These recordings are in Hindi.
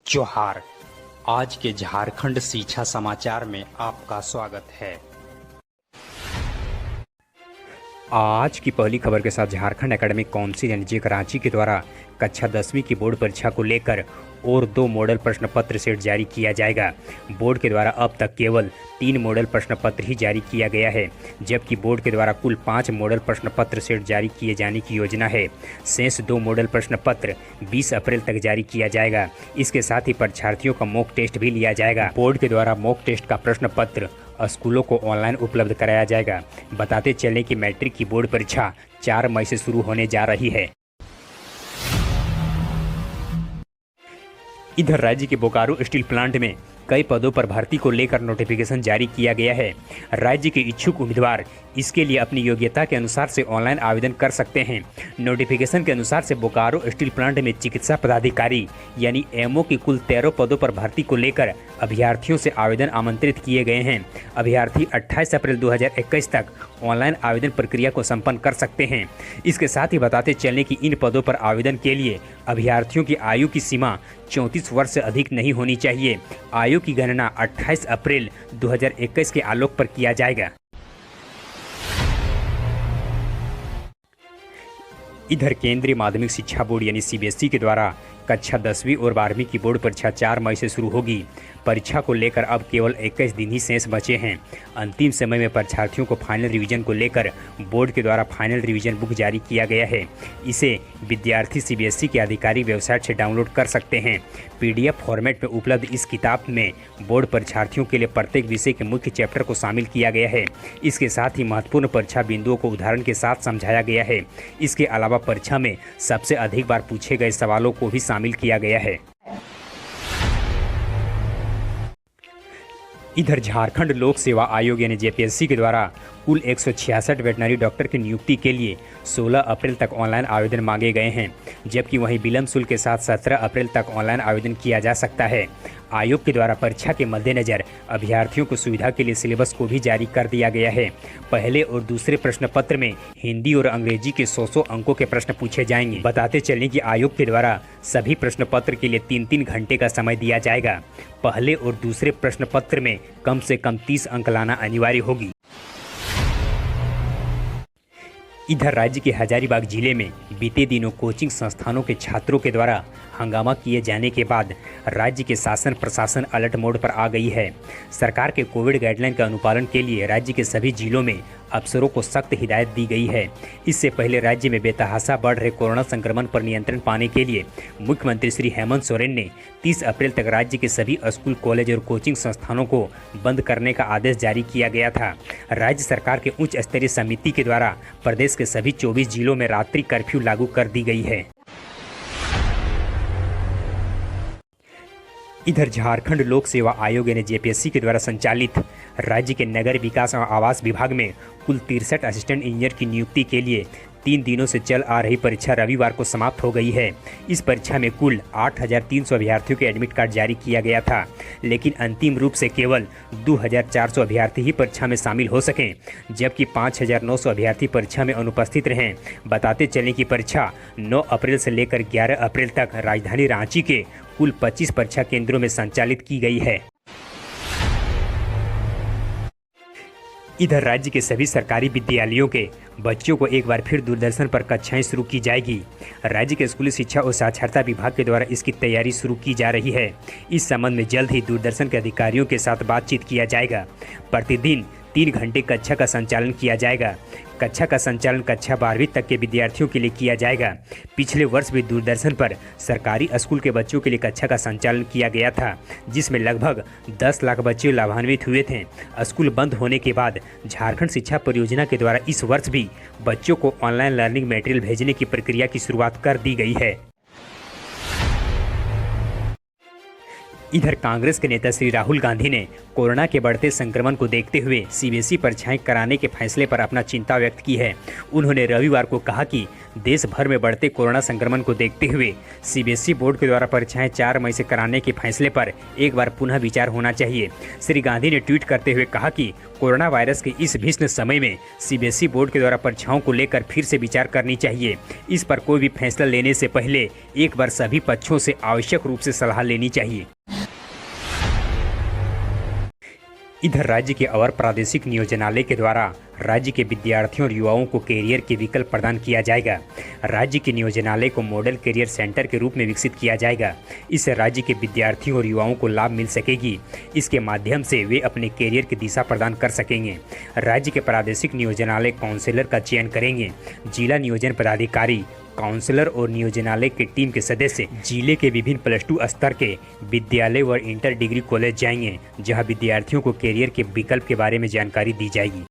जोहार। आज के झारखंड शिक्षा समाचार में आपका स्वागत है। आज की पहली खबर के साथ झारखंड एकेडमिक काउंसिल यानी जे कराची के द्वारा कक्षा 10वीं की बोर्ड परीक्षा को लेकर और 2 मॉडल प्रश्न पत्र सेट जारी किया जाएगा। बोर्ड के द्वारा अब तक केवल 3 मॉडल प्रश्न पत्र ही जारी किया गया है, जबकि बोर्ड के द्वारा कुल 5 मॉडल प्रश्न पत्र सेट जारी किए जाने की योजना है। शेष 2 मॉडल प्रश्न पत्र 20 अप्रैल तक जारी किया जाएगा। इसके साथ ही परीक्षार्थियों का मॉक टेस्ट भी लिया जाएगा। बोर्ड के द्वारा मॉक टेस्ट का प्रश्न पत्र स्कूलों को ऑनलाइन उपलब्ध कराया जाएगा। बताते चलें कि मैट्रिक की बोर्ड परीक्षा 4 मई से शुरू होने जा रही है। इधर राज्य के बोकारो स्टील प्लांट में कई पदों पर भर्ती को लेकर नोटिफिकेशन जारी किया गया है। राज्य के इच्छुक उम्मीदवार इसके लिए अपनी योग्यता के अनुसार से ऑनलाइन आवेदन कर सकते हैं। नोटिफिकेशन के अनुसार से बोकारो स्टील प्लांट में चिकित्सा पदाधिकारी यानी एमओ की कुल 13 पदों पर भर्ती को लेकर अभ्यर्थियों से आवेदन आमंत्रित किए गए हैं। अभ्यर्थी 28 अप्रैल 2021 तक ऑनलाइन आवेदन प्रक्रिया को संपन्न कर सकते हैं। इसके साथ ही बताते चलें कि इन पदों पर आवेदन के लिए अभ्यर्थियों की आयु की सीमा 34 वर्ष से अधिक नहीं होनी चाहिए। आयु की गणना 28 अप्रैल 2021 के आलोक पर किया जाएगा। इधर केंद्रीय माध्यमिक शिक्षा बोर्ड यानी सीबीएसई के द्वारा कक्षा 10वीं और 12वीं की बोर्ड परीक्षा 4 मई से शुरू होगी। परीक्षा को लेकर अब केवल 21 दिन ही शेष बचे हैं। अंतिम समय में परीक्षार्थियों को फाइनल रिवीजन को लेकर बोर्ड के द्वारा फाइनल रिवीजन बुक जारी किया गया है। इसे विद्यार्थी सीबीएसई के आधिकारिक वेबसाइट से डाउनलोड कर सकते हैं। पीडीएफ फॉर्मेट में उपलब्ध इस किताब में बोर्ड परीक्षार्थियों के लिए प्रत्येक विषय के मुख्य चैप्टर को शामिल किया गया है। इसके साथ ही महत्वपूर्ण परीक्षा बिंदुओं को उदाहरण के साथ समझाया गया है। इसके अलावा परीक्षा में सबसे अधिक बार पूछे गए सवालों को भी शामिल किया गया है। इधर झारखंड लोक सेवा आयोग यानी जेपीएससी के द्वारा कुल 166 वेटनरी डॉक्टर की नियुक्ति के लिए 16 अप्रैल तक ऑनलाइन आवेदन मांगे गए हैं, जबकि वहीं विलंब शुल्क के साथ 17 अप्रैल तक ऑनलाइन आवेदन किया जा सकता है। आयोग के द्वारा परीक्षा के मद्देनजर अभ्यर्थियों को सुविधा के लिए सिलेबस को भी जारी कर दिया गया है। पहले और दूसरे प्रश्न पत्र में हिंदी और अंग्रेजी के 100 अंकों के प्रश्न पूछे जाएंगे। बताते चलें कि आयोग के द्वारा सभी प्रश्न पत्र के लिए 3-3 घंटे का समय दिया जाएगा। पहले और दूसरे प्रश्न पत्र में कम से कम 30 अंक लाना अनिवार्य होगी। इधर राज्य के हजारीबाग जिले में बीते दिनों कोचिंग संस्थानों के छात्रों के द्वारा हंगामा किए जाने के बाद राज्य के शासन प्रशासन अलर्ट मोड पर आ गई है। सरकार के कोविड गाइडलाइन के अनुपालन के लिए राज्य के सभी जिलों में अफसरों को सख्त हिदायत दी गई है। इससे पहले राज्य में बेतहाशा बढ़ रहे कोरोना संक्रमण पर नियंत्रण पाने के लिए मुख्यमंत्री श्री हेमंत सोरेन ने 30 अप्रैल तक राज्य के सभी स्कूल, कॉलेज और कोचिंग संस्थानों को बंद करने का आदेश जारी किया गया था। राज्य सरकार के उच्च स्तरीय समिति के द्वारा प्रदेश के सभी 24 जिलों में रात्रि कर्फ्यू लागू कर दी गई है। इधर झारखंड लोक सेवा आयोग यानी जेपीएससी के द्वारा संचालित राज्य के नगर विकास और आवास विभाग में कुल 63 असिस्टेंट इंजीनियर की नियुक्ति के लिए 3 दिनों से चल आ रही परीक्षा रविवार को समाप्त हो गई है। इस परीक्षा में कुल 8,300 अभ्यर्थियों के एडमिट कार्ड जारी किया गया था, लेकिन अंतिम रूप से केवल 2,400 अभ्यर्थी ही परीक्षा में शामिल हो सकें, जबकि 5,900 अभ्यर्थी परीक्षा में अनुपस्थित रहे। बताते चलें कि परीक्षा 9 अप्रैल से लेकर 11 अप्रैल तक राजधानी रांची के कुल 25 परीक्षा केंद्रों में संचालित की गई है। इधर राज्य के सभी सरकारी विद्यालयों के बच्चों को एक बार फिर दूरदर्शन पर कक्षाएं शुरू की जाएगी। राज्य के स्कूली शिक्षा और साक्षरता विभाग के द्वारा इसकी तैयारी शुरू की जा रही है। इस संबंध में जल्द ही दूरदर्शन के अधिकारियों के साथ बातचीत किया जाएगा। प्रतिदिन 3 घंटे कक्षा का संचालन किया जाएगा। कक्षा का संचालन कक्षा 12वीं तक के विद्यार्थियों के लिए किया जाएगा। पिछले वर्ष भी दूरदर्शन पर सरकारी स्कूल के बच्चों के लिए कक्षा का संचालन किया गया था, जिसमें लगभग 10 लाख बच्चे लाभान्वित हुए थे। स्कूल बंद होने के बाद झारखंड शिक्षा परियोजना के द्वारा इस वर्ष भी बच्चों को ऑनलाइन लर्निंग मटेरियल भेजने की प्रक्रिया की शुरुआत कर दी गई है। इधर कांग्रेस के नेता श्री राहुल गांधी ने कोरोना के बढ़ते संक्रमण को देखते हुए सीबीएसई परीक्षाएं कराने के फैसले पर अपना चिंता व्यक्त की है। उन्होंने रविवार को कहा कि देश भर में बढ़ते कोरोना संक्रमण को देखते हुए सीबीएसई बोर्ड के द्वारा परीक्षाएं 4 मई से कराने के फैसले पर एक बार पुनः विचार होना चाहिए। श्री गांधी ने ट्वीट करते हुए कहा कि कोरोना वायरस के इस भीषण समय में सीबीएसई बोर्ड के द्वारा परीक्षाओं को लेकर फिर से विचार करनी चाहिए। इस पर कोई भी फैसला लेने से पहले एक बार सभी पक्षों से आवश्यक रूप से सलाह लेनी चाहिए। इधर राज्य के अवर प्रादेशिक नियोजनालय के द्वारा राज्य के विद्यार्थियों और युवाओं को कैरियर के विकल्प प्रदान किया जाएगा। राज्य के नियोजनालय को मॉडल कैरियर सेंटर के रूप में विकसित किया जाएगा। इससे राज्य के विद्यार्थियों और युवाओं को लाभ मिल सकेगी। इसके माध्यम से वे अपने कैरियर की दिशा प्रदान कर सकेंगे। राज्य के प्रादेशिक नियोजनालय काउंसलर का चयन करेंगे। जिला नियोजन पदाधिकारी, काउंसलर और नियोजनालय के टीम के सदस्य जिले के विभिन्न +2 स्तर के विद्यालय व इंटर डिग्री कॉलेज जाएंगे, जहां विद्यार्थियों को कैरियर के विकल्प के बारे में जानकारी दी जाएगी।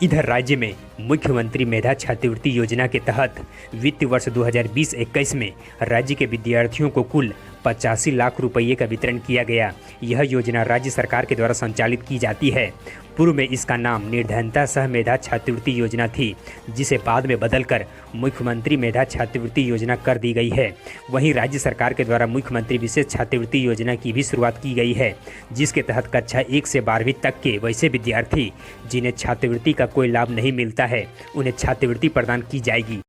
इधर राज्य में मुख्यमंत्री मेधा छात्रवृत्ति योजना के तहत वित्त वर्ष 2020-21 में राज्य के विद्यार्थियों को कुल 85 लाख रुपये का वितरण किया गया। यह योजना राज्य सरकार के द्वारा संचालित की जाती है। पूर्व में इसका नाम निर्धनता सह मेधा छात्रवृत्ति योजना थी, जिसे बाद में बदलकर मुख्यमंत्री मेधा छात्रवृत्ति योजना कर दी गई है। वहीं राज्य सरकार के द्वारा मुख्यमंत्री विशेष छात्रवृत्ति योजना की भी शुरुआत की गई है, जिसके तहत कक्षा 1 से 12वीं तक के वैसे विद्यार्थी जिन्हें छात्रवृत्ति का कोई लाभ नहीं मिलता है, उन्हें छात्रवृत्ति प्रदान की जाएगी।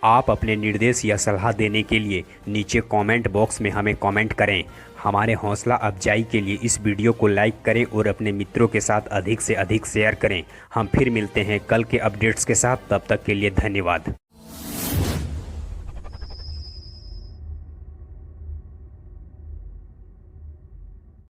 आप अपने निर्देश या सलाह देने के लिए नीचे कमेंट बॉक्स में हमें कमेंट करें। हमारे हौसला अफजाई के लिए इस वीडियो को लाइक करें और अपने मित्रों के साथ अधिक से अधिक शेयर करें। हम फिर मिलते हैं कल के अपडेट्स के साथ। तब तक के लिए धन्यवाद।